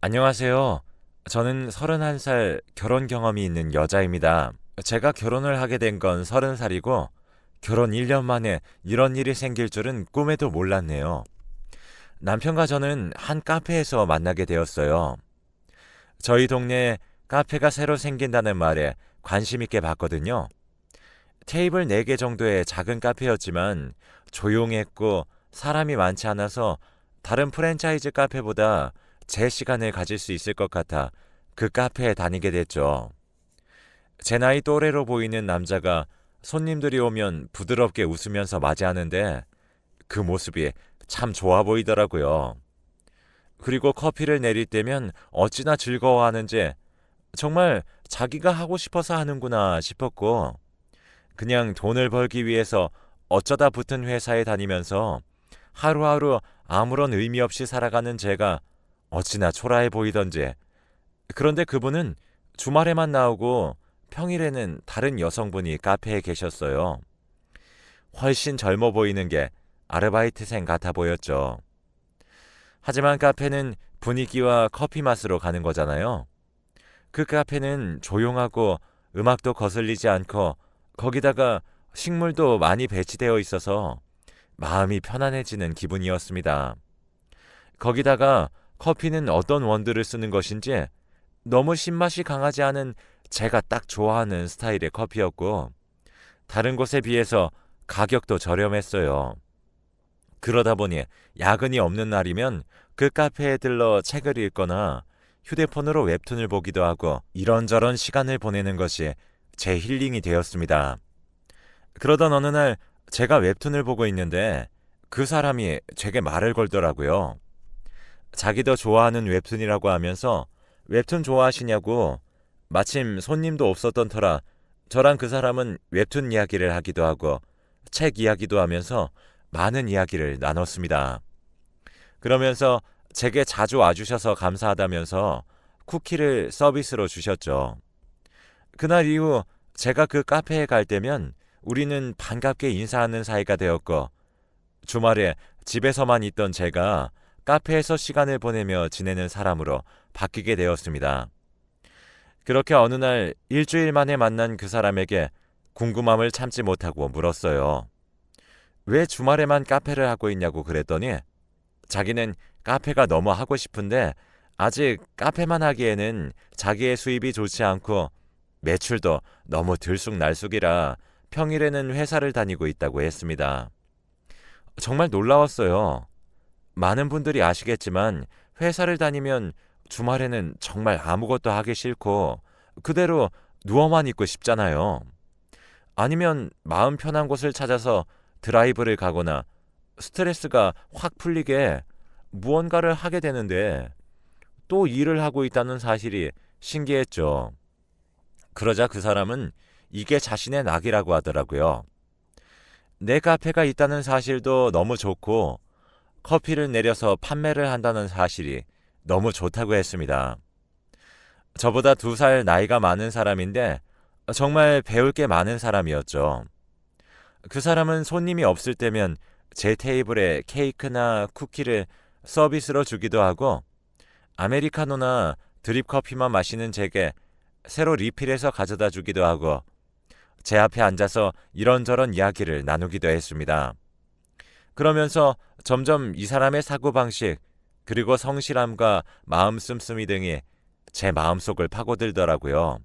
안녕하세요. 저는 31살 결혼 경험이 있는 여자입니다. 제가 결혼을 하게 된 건 30살이고, 결혼 1년 만에 이런 일이 생길 줄은 꿈에도 몰랐네요. 남편과 저는 한 카페에서 만나게 되었어요. 저희 동네에 카페가 새로 생긴다는 말에 관심 있게 봤거든요. 테이블 4개 정도의 작은 카페였지만 조용했고 사람이 많지 않아서 다른 프랜차이즈 카페보다 제 시간을 가질 수 있을 것 같아 그 카페에 다니게 됐죠. 제 나이 또래로 보이는 남자가 손님들이 오면 부드럽게 웃으면서 맞이하는데 그 모습이 참 좋아 보이더라고요. 그리고 커피를 내릴 때면 어찌나 즐거워하는지 정말 자기가 하고 싶어서 하는구나 싶었고, 그냥 돈을 벌기 위해서 어쩌다 붙은 회사에 다니면서 하루하루 아무런 의미 없이 살아가는 제가 어찌나 초라해 보이던지. 그런데 그분은 주말에만 나오고 평일에는 다른 여성분이 카페에 계셨어요. 훨씬 젊어 보이는 게 아르바이트생 같아 보였죠. 하지만 카페는 분위기와 커피 맛으로 가는 거잖아요. 그 카페는 조용하고 음악도 거슬리지 않고 거기다가 식물도 많이 배치되어 있어서 마음이 편안해지는 기분이었습니다. 거기다가 커피는 어떤 원두를 쓰는 것인지 너무 신맛이 강하지 않은 제가 딱 좋아하는 스타일의 커피였고, 다른 곳에 비해서 가격도 저렴했어요. 그러다 보니 야근이 없는 날이면 그 카페에 들러 책을 읽거나 휴대폰으로 웹툰을 보기도 하고 이런저런 시간을 보내는 것이 제 힐링이 되었습니다. 그러던 어느 날 제가 웹툰을 보고 있는데 그 사람이 제게 말을 걸더라고요. 자기도 좋아하는 웹툰이라고 하면서 웹툰 좋아하시냐고. 마침 손님도 없었던 터라 저랑 그 사람은 웹툰 이야기를 하기도 하고 책 이야기도 하면서 많은 이야기를 나눴습니다. 그러면서 제게 자주 와주셔서 감사하다면서 쿠키를 서비스로 주셨죠. 그날 이후 제가 그 카페에 갈 때면 우리는 반갑게 인사하는 사이가 되었고, 주말에 집에서만 있던 제가 카페에서 시간을 보내며 지내는 사람으로 바뀌게 되었습니다. 그렇게 어느 날 일주일 만에 만난 그 사람에게 궁금함을 참지 못하고 물었어요. 왜 주말에만 카페를 하고 있냐고 그랬더니 자기는 카페가 너무 하고 싶은데 아직 카페만 하기에는 자기의 수입이 좋지 않고 매출도 너무 들쑥날쑥이라 평일에는 회사를 다니고 있다고 했습니다. 정말 놀라웠어요. 많은 분들이 아시겠지만 회사를 다니면 주말에는 정말 아무것도 하기 싫고 그대로 누워만 있고 싶잖아요. 아니면 마음 편한 곳을 찾아서 드라이브를 가거나 스트레스가 확 풀리게 무언가를 하게 되는데 또 일을 하고 있다는 사실이 신기했죠. 그러자 그 사람은 이게 자신의 낙이라고 하더라고요. 내 카페가 있다는 사실도 너무 좋고 커피를 내려서 판매를 한다는 사실이 너무 좋다고 했습니다. 저보다 2살 나이가 많은 사람인데 정말 배울 게 많은 사람이었죠. 그 사람은 손님이 없을 때면 제 테이블에 케이크나 쿠키를 서비스로 주기도 하고 아메리카노나 드립 커피만 마시는 제게 새로 리필해서 가져다 주기도 하고 제 앞에 앉아서 이런저런 이야기를 나누기도 했습니다. 그러면서 점점 이 사람의 사고방식 그리고 성실함과 마음 씀씀이 등이 제 마음속을 파고들더라고요.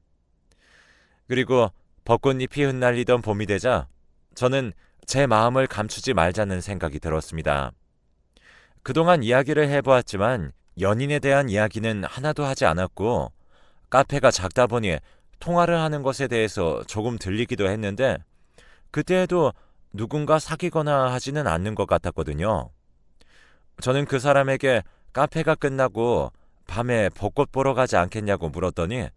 그리고 벚꽃잎이 흩날리던 봄이 되자 저는 제 마음을 감추지 말자는 생각이 들었습니다. 그동안 이야기를 해보았지만 연인에 대한 이야기는 하나도 하지 않았고 카페가 작다 보니 통화를 하는 것에 대해서 조금 들리기도 했는데 그때에도 누군가 사귀거나 하지는 않는 것 같았거든요. 저는 그 사람에게 카페가 끝나고 밤에 벚꽃 보러 가지 않겠냐고 물었더니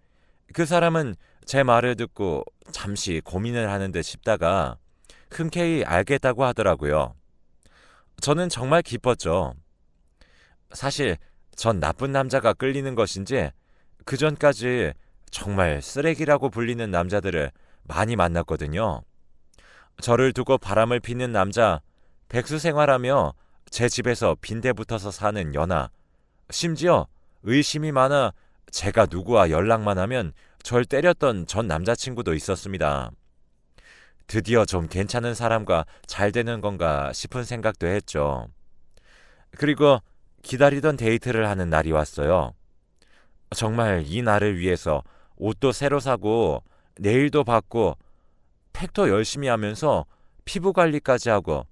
그 사람은 제 말을 듣고 잠시 고민을 하는 듯 싶다가 흔쾌히 알겠다고 하더라고요. 저는 정말 기뻤죠. 사실 전 나쁜 남자가 끌리는 것인지 그 전까지 정말 쓰레기라고 불리는 남자들을 많이 만났거든요. 저를 두고 바람을 피는 남자, 백수 생활하며 제 집에서 빈대 붙어서 사는 연하, 심지어 의심이 많아 제가 누구와 연락만 하면 절 때렸던 전 남자친구도 있었습니다. 드디어 좀 괜찮은 사람과 잘 되는 건가 싶은 생각도 했죠. 그리고 기다리던 데이트를 하는 날이 왔어요. 정말 이 날을 위해서 옷도 새로 사고 네일도 받고 팩도 열심히 하면서 피부 관리까지 하고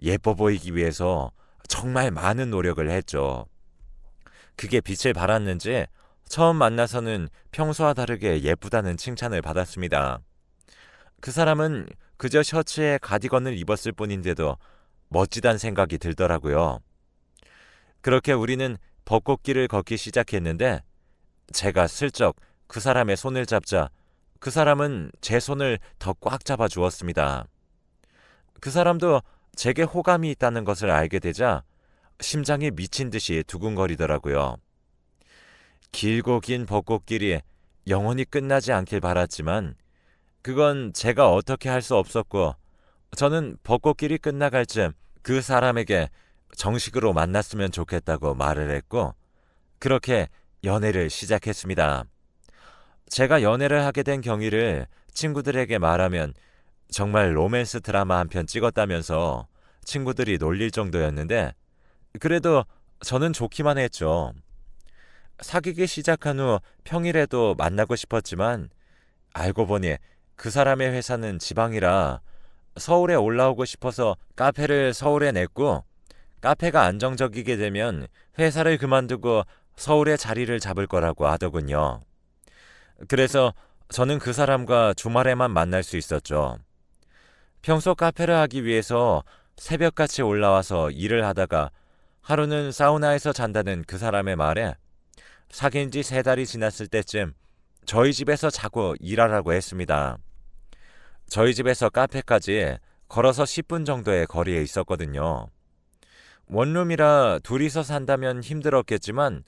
예뻐 보이기 위해서 정말 많은 노력을 했죠. 그게 빛을 발했는지 처음 만나서는 평소와 다르게 예쁘다는 칭찬을 받았습니다. 그 사람은 그저 셔츠에 가디건을 입었을 뿐인데도 멋지단 생각이 들더라고요. 그렇게 우리는 벚꽃길을 걷기 시작했는데 제가 슬쩍 그 사람의 손을 잡자 그 사람은 제 손을 더 꽉 잡아 주었습니다. 그 사람도 제게 호감이 있다는 것을 알게 되자 심장이 미친 듯이 두근거리더라고요. 길고 긴 벚꽃길이 영원히 끝나지 않길 바랐지만 그건 제가 어떻게 할 수 없었고 저는 벚꽃길이 끝나갈 즈음 그 사람에게 정식으로 만났으면 좋겠다고 말을 했고 그렇게 연애를 시작했습니다. 제가 연애를 하게 된 경위를 친구들에게 말하면 정말 로맨스 드라마 한 편 찍었다면서 친구들이 놀릴 정도였는데 그래도 저는 좋기만 했죠. 사귀기 시작한 후 평일에도 만나고 싶었지만 알고 보니 그 사람의 회사는 지방이라 서울에 올라오고 싶어서 카페를 서울에 냈고 카페가 안정적이게 되면 회사를 그만두고 서울에 자리를 잡을 거라고 하더군요. 그래서 저는 그 사람과 주말에만 만날 수 있었죠. 평소 카페를 하기 위해서 새벽같이 올라와서 일을 하다가 하루는 사우나에서 잔다는 그 사람의 말에 사귄 지 3달이 지났을 때쯤 저희 집에서 자고 일하라고 했습니다. 저희 집에서 카페까지 걸어서 10분 정도의 거리에 있었거든요. 원룸이라 둘이서 산다면 힘들었겠지만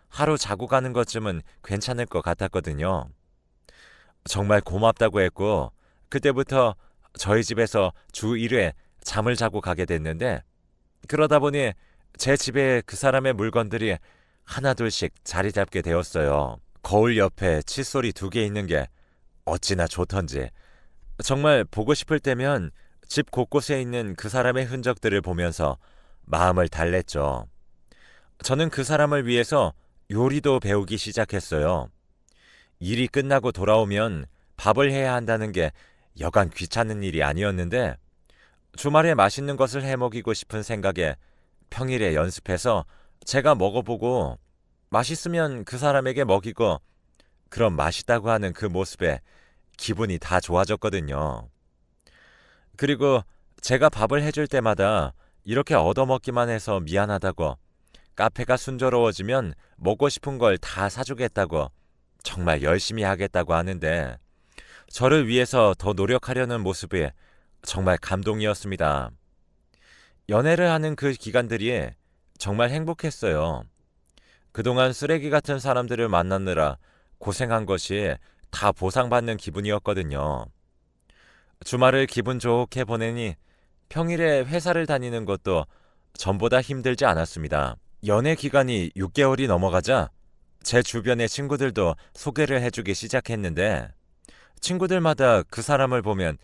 하루 자고 가는 것쯤은 괜찮을 것 같았거든요. 정말 고맙다고 했고 그때부터 저희 집에서 주 1회 잠을 자고 가게 됐는데 그러다 보니 제 집에 그 사람의 물건들이 하나둘씩 자리 잡게 되었어요. 거울 옆에 칫솔이 2개 있는 게 어찌나 좋던지 정말 보고 싶을 때면 집 곳곳에 있는 그 사람의 흔적들을 보면서 마음을 달랬죠. 저는 그 사람을 위해서 요리도 배우기 시작했어요. 일이 끝나고 돌아오면 밥을 해야 한다는 게 여간 귀찮은 일이 아니었는데 주말에 맛있는 것을 해먹이고 싶은 생각에 평일에 연습해서 제가 먹어보고 맛있으면 그 사람에게 먹이고 그럼 맛있다고 하는 그 모습에 기분이 다 좋아졌거든요. 그리고 제가 밥을 해줄 때마다 이렇게 얻어먹기만 해서 미안하다고 카페가 순조로워지면 먹고 싶은 걸 다 사주겠다고 정말 열심히 하겠다고 하는데 저를 위해서 더 노력하려는 모습이 정말 감동이었습니다. 연애를 하는 그 기간들이 정말 행복했어요. 그동안 쓰레기 같은 사람들을 만나느라 고생한 것이 다 보상받는 기분이었거든요. 주말을 기분 좋게 보내니 평일에 회사를 다니는 것도 전보다 힘들지 않았습니다. 연애 기간이 6개월이 넘어가자 제 주변의 친구들도 소개를 해주기 시작했는데 친구들마다 그 사람을 보면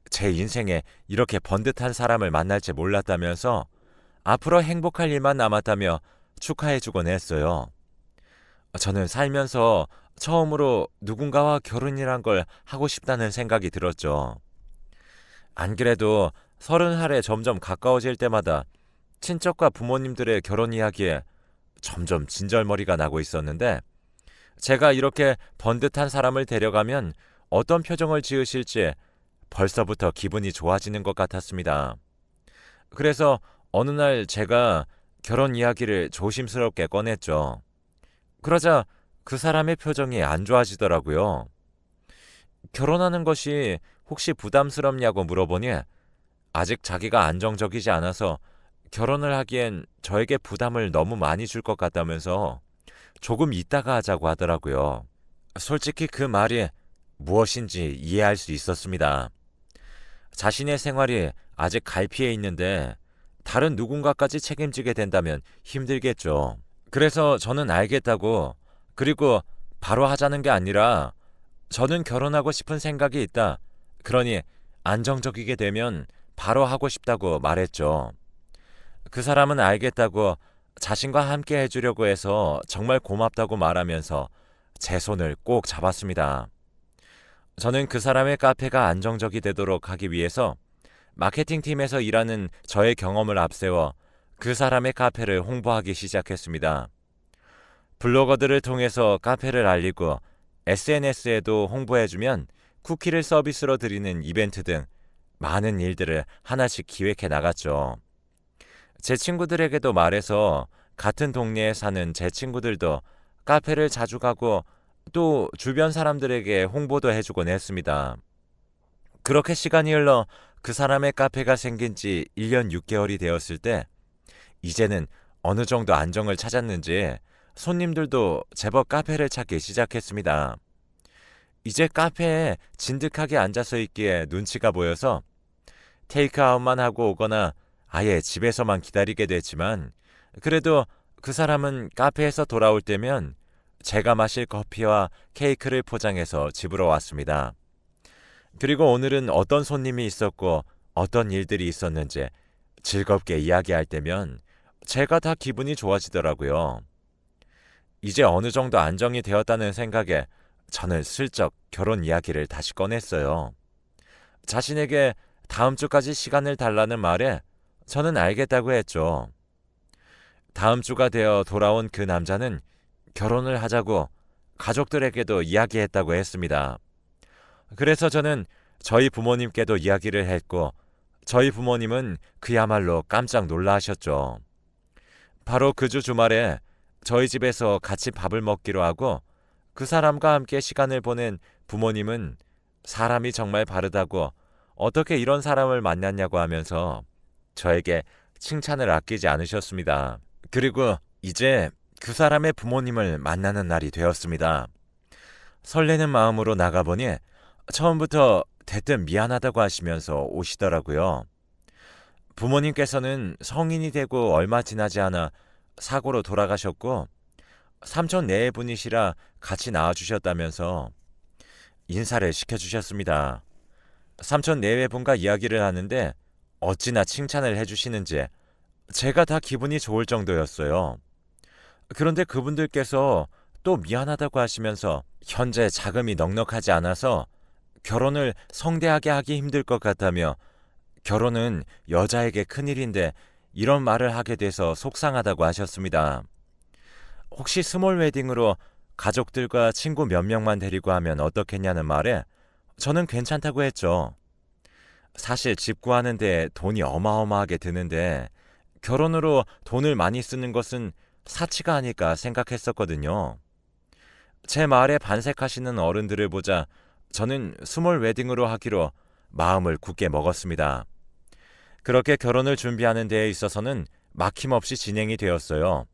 제 인생에 이렇게 번듯한 사람을 만날지 몰랐다면서 앞으로 행복할 일만 남았다며 축하해주곤 했어요. 저는 살면서 처음으로 누군가와 결혼이란 걸 하고 싶다는 생각이 들었죠. 안 그래도 30살에 점점 가까워질 때마다 친척과 부모님들의 결혼 이야기에 점점 진절머리가 나고 있었는데 제가 이렇게 번듯한 사람을 데려가면 어떤 표정을 지으실지 벌써부터 기분이 좋아지는 것 같았습니다. 그래서 어느 날 제가 결혼 이야기를 조심스럽게 꺼냈죠. 그러자 그 사람의 표정이 안 좋아지더라고요. 결혼하는 것이 혹시 부담스럽냐고 물어보니 아직 자기가 안정적이지 않아서 결혼을 하기엔 저에게 부담을 너무 많이 줄 것 같다면서 조금 있다가 하자고 하더라고요. 솔직히 그 말이 무엇인지 이해할 수 있었습니다. 자신의 생활이 아직 갈피해 있는데 다른 누군가까지 책임지게 된다면 힘들겠죠. 그래서 저는 알겠다고, 그리고 바로 하자는 게 아니라 저는 결혼하고 싶은 생각이 있다. 그러니 안정적이게 되면 바로 하고 싶다고 말했죠. 그 사람은 알겠다고 자신과 함께 해주려고 해서 정말 고맙다고 말하면서 제 손을 꼭 잡았습니다. 저는 그 사람의 카페가 안정적이 되도록 하기 위해서 마케팅팀에서 일하는 저의 경험을 앞세워 그 사람의 카페를 홍보하기 시작했습니다. 블로거들을 통해서 카페를 알리고 SNS에도 홍보해주면 쿠키를 서비스로 드리는 이벤트 등 많은 일들을 하나씩 기획해 나갔죠. 제 친구들에게도 말해서 같은 동네에 사는 제 친구들도 카페를 자주 가고 또 주변 사람들에게 홍보도 해주곤 했습니다. 그렇게 시간이 흘러 그 사람의 카페가 생긴 지 1년 6개월이 되었을 때 이제는 어느 정도 안정을 찾았는지 손님들도 제법 카페를 찾기 시작했습니다. 이제 카페에 진득하게 앉아서 있기에 눈치가 보여서 테이크아웃만 하고 오거나 아예 집에서만 기다리게 됐지만 그래도 그 사람은 카페에서 돌아올 때면 제가 마실 커피와 케이크를 포장해서 집으로 왔습니다. 그리고 오늘은 어떤 손님이 있었고 어떤 일들이 있었는지 즐겁게 이야기할 때면 제가 다 기분이 좋아지더라고요. 이제 어느 정도 안정이 되었다는 생각에 저는 슬쩍 결혼 이야기를 다시 꺼냈어요. 자신에게 다음 주까지 시간을 달라는 말에 저는 알겠다고 했죠. 다음 주가 되어 돌아온 그 남자는 결혼을 하자고 가족들에게도 이야기했다고 했습니다. 그래서 저는 저희 부모님께도 이야기를 했고 저희 부모님은 그야말로 깜짝 놀라셨죠. 바로 그 주 주말에 저희 집에서 같이 밥을 먹기로 하고 그 사람과 함께 시간을 보낸 부모님은 사람이 정말 바르다고 어떻게 이런 사람을 만났냐고 하면서 저에게 칭찬을 아끼지 않으셨습니다. 그리고 이제 그 사람의 부모님을 만나는 날이 되었습니다. 설레는 마음으로 나가보니 처음부터 대뜸 미안하다고 하시면서 오시더라고요. 부모님께서는 성인이 되고 얼마 지나지 않아 사고로 돌아가셨고 삼촌 네분이시라 같이 나와주셨다면서 인사를 시켜주셨습니다. 삼촌 네분과 이야기를 하는데 어찌나 칭찬을 해주시는지 제가 다 기분이 좋을 정도였어요. 그런데 그분들께서 또 미안하다고 하시면서 현재 자금이 넉넉하지 않아서 결혼을 성대하게 하기 힘들 것 같다며 결혼은 여자에게 큰일인데 이런 말을 하게 돼서 속상하다고 하셨습니다. 혹시 스몰 웨딩으로 가족들과 친구 몇 명만 데리고 하면 어떻겠냐는 말에 저는 괜찮다고 했죠. 사실 집 구하는 데 돈이 어마어마하게 드는데 결혼으로 돈을 많이 쓰는 것은 사치가 아닐까 생각했었거든요. 제 말에 반색하시는 어른들을 보자 저는 스몰 웨딩으로 하기로 마음을 굳게 먹었습니다. 그렇게 결혼을 준비하는 데에 있어서는 막힘없이 진행이 되었어요.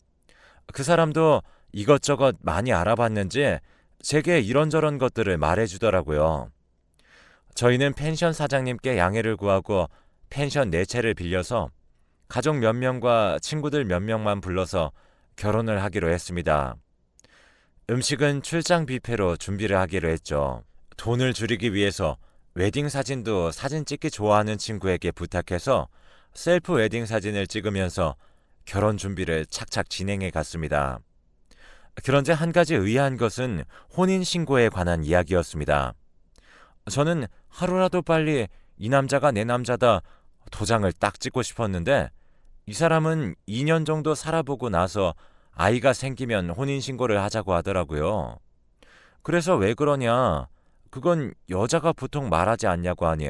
그 사람도 이것저것 많이 알아봤는지 제게 이런저런 것들을 말해주더라고요. 저희는 펜션 사장님께 양해를 구하고 펜션 4채를 빌려서 가족 몇 명과 친구들 몇 명만 불러서 결혼을 하기로 했습니다. 음식은 출장 뷔페로 준비를 하기로 했죠. 돈을 줄이기 위해서 웨딩 사진도 사진 찍기 좋아하는 친구에게 부탁해서 셀프 웨딩 사진을 찍으면서 결혼 준비를 착착 진행해 갔습니다. 그런데 한 가지 의아한 것은 혼인신고에 관한 이야기였습니다. 저는 하루라도 빨리 이 남자가 내 남자다 도장을 딱 찍고 싶었는데 이 사람은 2년 정도 살아보고 나서 아이가 생기면 혼인신고를 하자고 하더라고요. 그래서 왜 그러냐? 그건 여자가 보통 말하지 않냐고 하니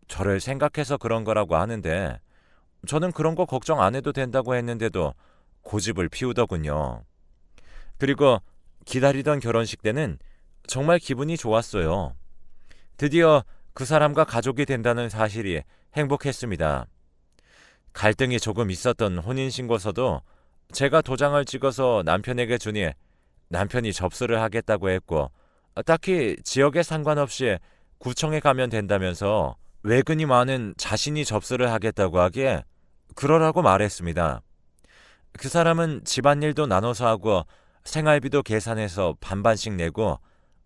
저를 생각해서 그런 거라고 하는데 저는 그런 거 걱정 안 해도 된다고 했는데도 고집을 피우더군요. 그리고 기다리던 결혼식 때는 정말 기분이 좋았어요. 드디어 그 사람과 가족이 된다는 사실이 행복했습니다. 갈등이 조금 있었던 혼인신고서도 제가 도장을 찍어서 남편에게 주니 남편이 접수를 하겠다고 했고 딱히 지역에 상관없이 구청에 가면 된다면서 외근이 많은 자신이 접수를 하겠다고 하기에 그러라고 말했습니다. 그 사람은 집안일도 나눠서 하고 생활비도 계산해서 반반씩 내고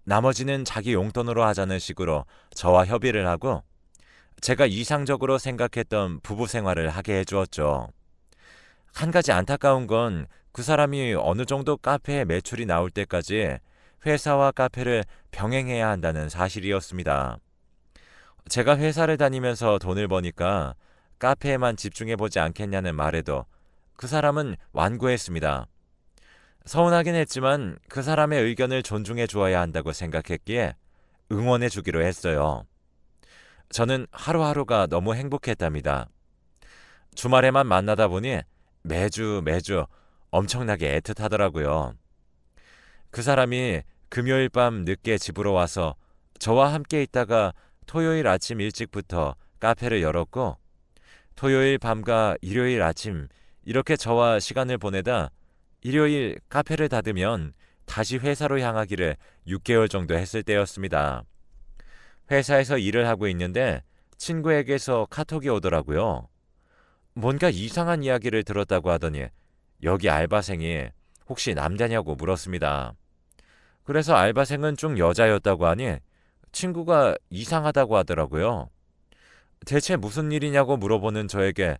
나머지는 자기 용돈으로 하자는 식으로 저와 협의를 하고 제가 이상적으로 생각했던 부부 생활을 하게 해주었죠. 한 가지 안타까운 건 그 사람이 어느 정도 카페에 매출이 나올 때까지 회사와 카페를 병행해야 한다는 사실이었습니다. 제가 회사를 다니면서 돈을 버니까 카페에만 집중해보지 않겠냐는 말에도 그 사람은 완고했습니다. 서운하긴 했지만 그 사람의 의견을 존중해 주어야 한다고 생각했기에 응원해 주기로 했어요. 저는 하루하루가 너무 행복했답니다. 주말에만 만나다 보니 매주 엄청나게 애틋하더라고요. 그 사람이 금요일 밤 늦게 집으로 와서 저와 함께 있다가 토요일 아침 일찍부터 카페를 열었고 토요일 밤과 일요일 아침 이렇게 저와 시간을 보내다 일요일 카페를 닫으면 다시 회사로 향하기를 6개월 정도 했을 때였습니다. 회사에서 일을 하고 있는데 친구에게서 카톡이 오더라고요. 뭔가 이상한 이야기를 들었다고 하더니 여기 알바생이 혹시 남자냐고 물었습니다. 그래서 알바생은 쭉 여자였다고 하니 친구가 이상하다고 하더라고요. 대체 무슨 일이냐고 물어보는 저에게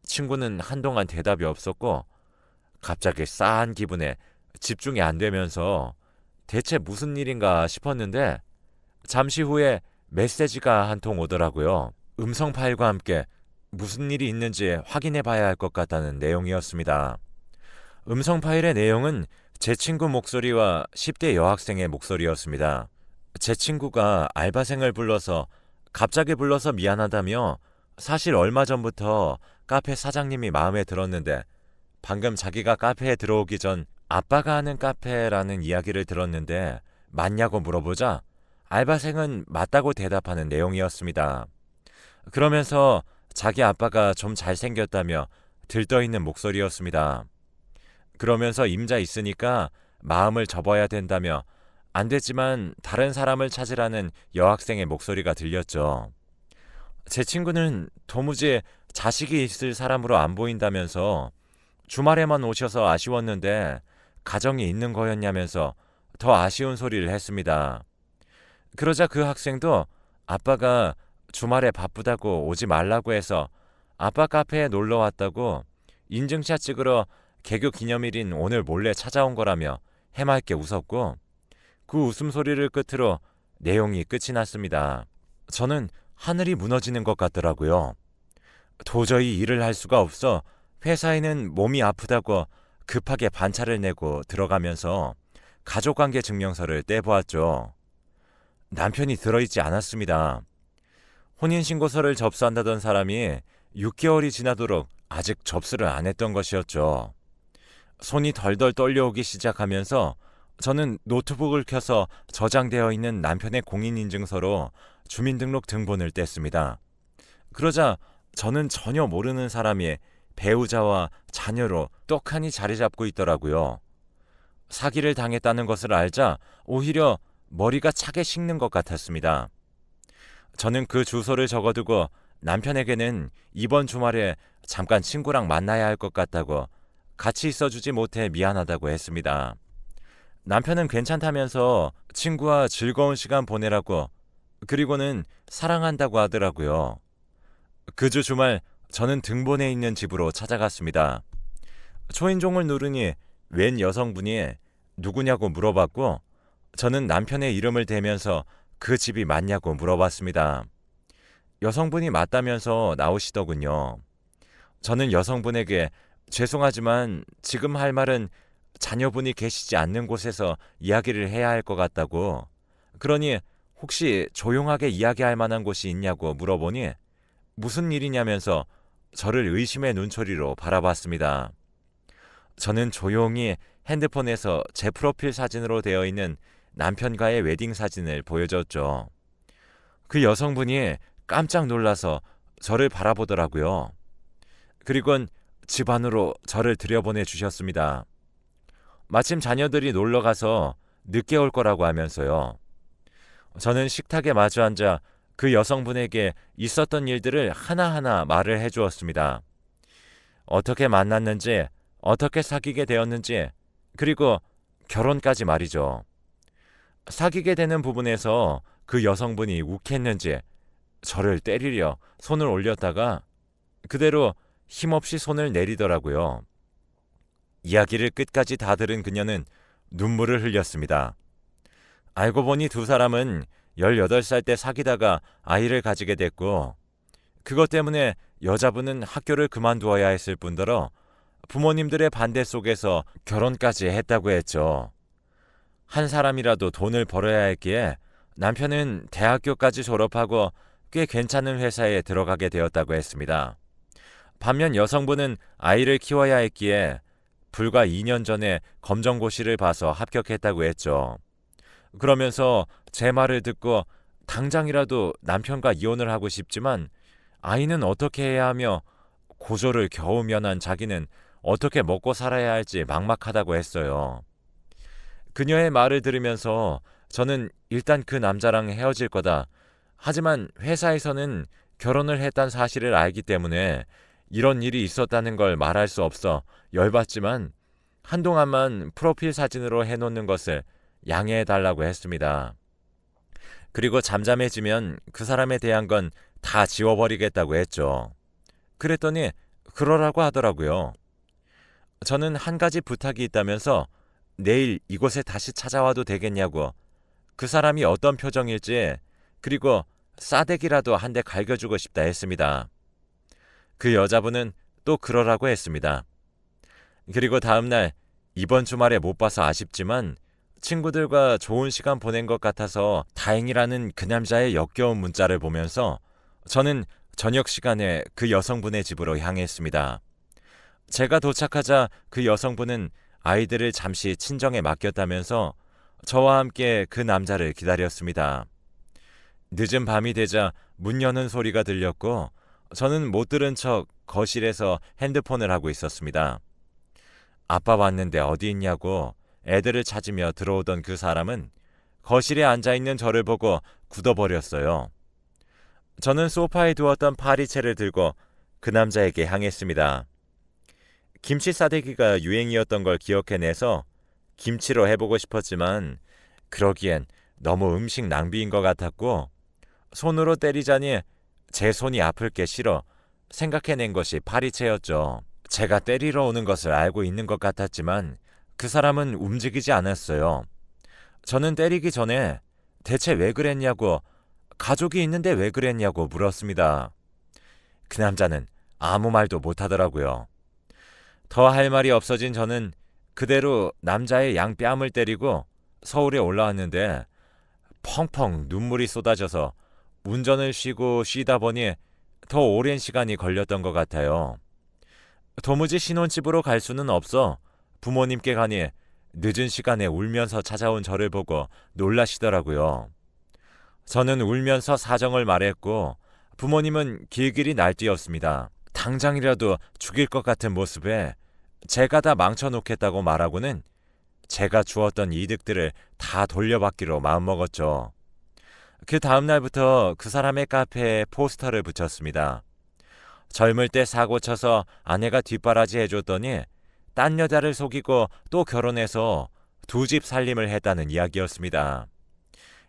친구는 한동안 대답이 없었고 갑자기 싸한 기분에 집중이 안 되면서 대체 무슨 일인가 싶었는데 잠시 후에 메시지가 한 통 오더라고요. 음성 파일과 함께 무슨 일이 있는지 확인해 봐야 할 것 같다는 내용이었습니다. 음성 파일의 내용은 제 친구 목소리와 10대 여학생의 목소리였습니다. 제 친구가 알바생을 불러서 갑자기 불러서 미안하다며 사실 얼마 전부터 카페 사장님이 마음에 들었는데 방금 자기가 카페에 들어오기 전 아빠가 하는 카페라는 이야기를 들었는데 맞냐고 물어보자 알바생은 맞다고 대답하는 내용이었습니다. 그러면서 자기 아빠가 좀 잘생겼다며 들떠있는 목소리였습니다. 그러면서 임자 있으니까 마음을 접어야 된다며 안 됐지만 다른 사람을 찾으라는 여학생의 목소리가 들렸죠. 제 친구는 도무지 자식이 있을 사람으로 안 보인다면서 주말에만 오셔서 아쉬웠는데 가정이 있는 거였냐면서 더 아쉬운 소리를 했습니다. 그러자 그 학생도 아빠가 주말에 바쁘다고 오지 말라고 해서 아빠 카페에 놀러 왔다고 인증샷 찍으러 개교 기념일인 오늘 몰래 찾아온 거라며 해맑게 웃었고 그 웃음소리를 끝으로 내용이 끝이 났습니다. 저는 하늘이 무너지는 것 같더라고요. 도저히 일을 할 수가 없어 회사에는 몸이 아프다고 급하게 반차를 내고 들어가면서 가족관계 증명서를 떼보았죠. 남편이 들어있지 않았습니다. 혼인신고서를 접수한다던 사람이 6개월이 지나도록 아직 접수를 안 했던 것이었죠. 손이 덜덜 떨려오기 시작하면서 저는 노트북을 켜서 저장되어 있는 남편의 공인인증서로 주민등록 등본을 뗐습니다. 그러자 저는 전혀 모르는 사람이 배우자와 자녀로 떡하니 자리 잡고 있더라고요. 사기를 당했다는 것을 알자 오히려 머리가 차게 식는 것 같았습니다. 저는 그 주소를 적어두고 남편에게는 이번 주말에 잠깐 친구랑 만나야 할 것 같다고 같이 있어주지 못해 미안하다고 했습니다. 남편은 괜찮다면서 친구와 즐거운 시간 보내라고 그리고는 사랑한다고 하더라고요. 그 주 주말 저는 등본에 있는 집으로 찾아갔습니다. 초인종을 누르니 웬 여성분이 누구냐고 물어봤고 저는 남편의 이름을 대면서 그 집이 맞냐고 물어봤습니다. 여성분이 맞다면서 나오시더군요. 저는 여성분에게 죄송하지만 지금 할 말은 자녀분이 계시지 않는 곳에서 이야기를 해야 할 것 같다고 그러니 혹시 조용하게 이야기할 만한 곳이 있냐고 물어보니 무슨 일이냐면서 저를 의심의 눈초리로 바라봤습니다. 저는 조용히 핸드폰에서 제 프로필 사진으로 되어 있는 남편과의 웨딩 사진을 보여줬죠. 그 여성분이 깜짝 놀라서 저를 바라보더라고요. 그리곤 집 안으로 저를 들여보내 주셨습니다. 마침 자녀들이 놀러가서 늦게 올 거라고 하면서요. 저는 식탁에 마주 앉아 그 여성분에게 있었던 일들을 하나하나 말을 해주었습니다. 어떻게 만났는지, 어떻게 사귀게 되었는지, 그리고 결혼까지 말이죠. 사귀게 되는 부분에서 그 여성분이 욱했는지 저를 때리려 손을 올렸다가 그대로 힘없이 손을 내리더라고요. 이야기를 끝까지 다 들은 그녀는 눈물을 흘렸습니다. 알고 보니 두 사람은 18살 때 사귀다가 아이를 가지게 됐고, 그것 때문에 여자분은 학교를 그만두어야 했을 뿐더러 부모님들의 반대 속에서 결혼까지 했다고 했죠. 한 사람이라도 돈을 벌어야 했기에 남편은 대학교까지 졸업하고 꽤 괜찮은 회사에 들어가게 되었다고 했습니다. 반면 여성분은 아이를 키워야 했기에 불과 2년 전에 검정고시를 봐서 합격했다고 했죠. 그러면서 제 말을 듣고 당장이라도 남편과 이혼을 하고 싶지만 아이는 어떻게 해야 하며 고졸을 겨우 면한 자기는 어떻게 먹고 살아야 할지 막막하다고 했어요. 그녀의 말을 들으면서 저는 일단 그 남자랑 헤어질 거다. 하지만 회사에서는 결혼을 했다는 사실을 알기 때문에 이런 일이 있었다는 걸 말할 수 없어 열받지만 한동안만 프로필 사진으로 해놓는 것을 양해해달라고 했습니다. 그리고 잠잠해지면 그 사람에 대한 건 다 지워버리겠다고 했죠. 그랬더니 그러라고 하더라고요. 저는 한 가지 부탁이 있다면서 내일 이곳에 다시 찾아와도 되겠냐고, 그 사람이 어떤 표정일지, 그리고 싸대기라도 한 대 갈겨주고 싶다 했습니다. 그 여자분은 또 그러라고 했습니다. 그리고 다음날 이번 주말에 못 봐서 아쉽지만 친구들과 좋은 시간 보낸 것 같아서 다행이라는 그 남자의 역겨운 문자를 보면서 저는 저녁 시간에 그 여성분의 집으로 향했습니다. 제가 도착하자 그 여성분은 아이들을 잠시 친정에 맡겼다면서 저와 함께 그 남자를 기다렸습니다. 늦은 밤이 되자 문 여는 소리가 들렸고 저는 못 들은 척 거실에서 핸드폰을 하고 있었습니다. 아빠 왔는데 어디 있냐고 애들을 찾으며 들어오던 그 사람은 거실에 앉아있는 저를 보고 굳어버렸어요. 저는 소파에 두었던 파리채를 들고 그 남자에게 향했습니다. 김치 싸대기가 유행이었던 걸 기억해내서 김치로 해보고 싶었지만 그러기엔 너무 음식 낭비인 것 같았고 손으로 때리자니 제 손이 아플 게 싫어 생각해낸 것이 파리채였죠. 제가 때리러 오는 것을 알고 있는 것 같았지만 그 사람은 움직이지 않았어요. 저는 때리기 전에 대체 왜 그랬냐고, 가족이 있는데 왜 그랬냐고 물었습니다. 그 남자는 아무 말도 못하더라고요. 더 할 말이 없어진 저는 그대로 남자의 양뺨을 때리고 서울에 올라왔는데 펑펑 눈물이 쏟아져서 운전을 쉬고 쉬다 보니 더 오랜 시간이 걸렸던 것 같아요. 도무지 신혼집으로 갈 수는 없어 부모님께 가니 늦은 시간에 울면서 찾아온 저를 보고 놀라시더라고요. 저는 울면서 사정을 말했고 부모님은 길길이 날뛰었습니다. 당장이라도 죽일 것 같은 모습에 제가 다 망쳐놓겠다고 말하고는 제가 주었던 이득들을 다 돌려받기로 마음먹었죠. 그 다음날부터 그 사람의 카페에 포스터를 붙였습니다. 젊을 때 사고 쳐서 아내가 뒷바라지 해줬더니 딴 여자를 속이고 또 결혼해서 두 집 살림을 했다는 이야기였습니다.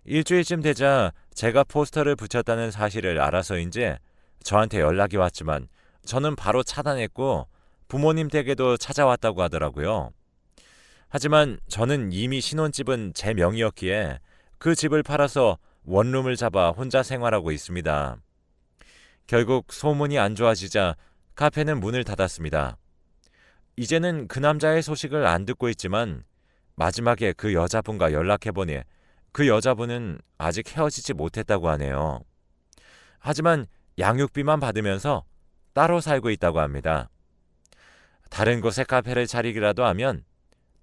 일주일쯤 되자 제가 포스터를 붙였다는 사실을 알아서인지 저한테 연락이 왔지만 저는 바로 차단했고 부모님 댁에도 찾아왔다고 하더라고요. 하지만 저는 이미 신혼집은 제 명의였기에 그 집을 팔아서 원룸을 잡아 혼자 생활하고 있습니다. 결국 소문이 안 좋아지자 카페는 문을 닫았습니다. 이제는 그 남자의 소식을 안 듣고 있지만 마지막에 그 여자분과 연락해보니 그 여자분은 아직 헤어지지 못했다고 하네요. 하지만 양육비만 받으면서 따로 살고 있다고 합니다. 다른 곳에 카페를 차리기라도 하면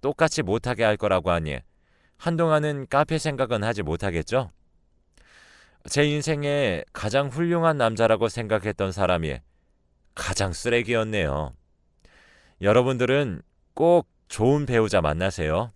똑같이 못하게 할 거라고 하니 한동안은 카페 생각은 하지 못하겠죠? 제 인생에 가장 훌륭한 남자라고 생각했던 사람이 가장 쓰레기였네요. 여러분들은 꼭 좋은 배우자 만나세요.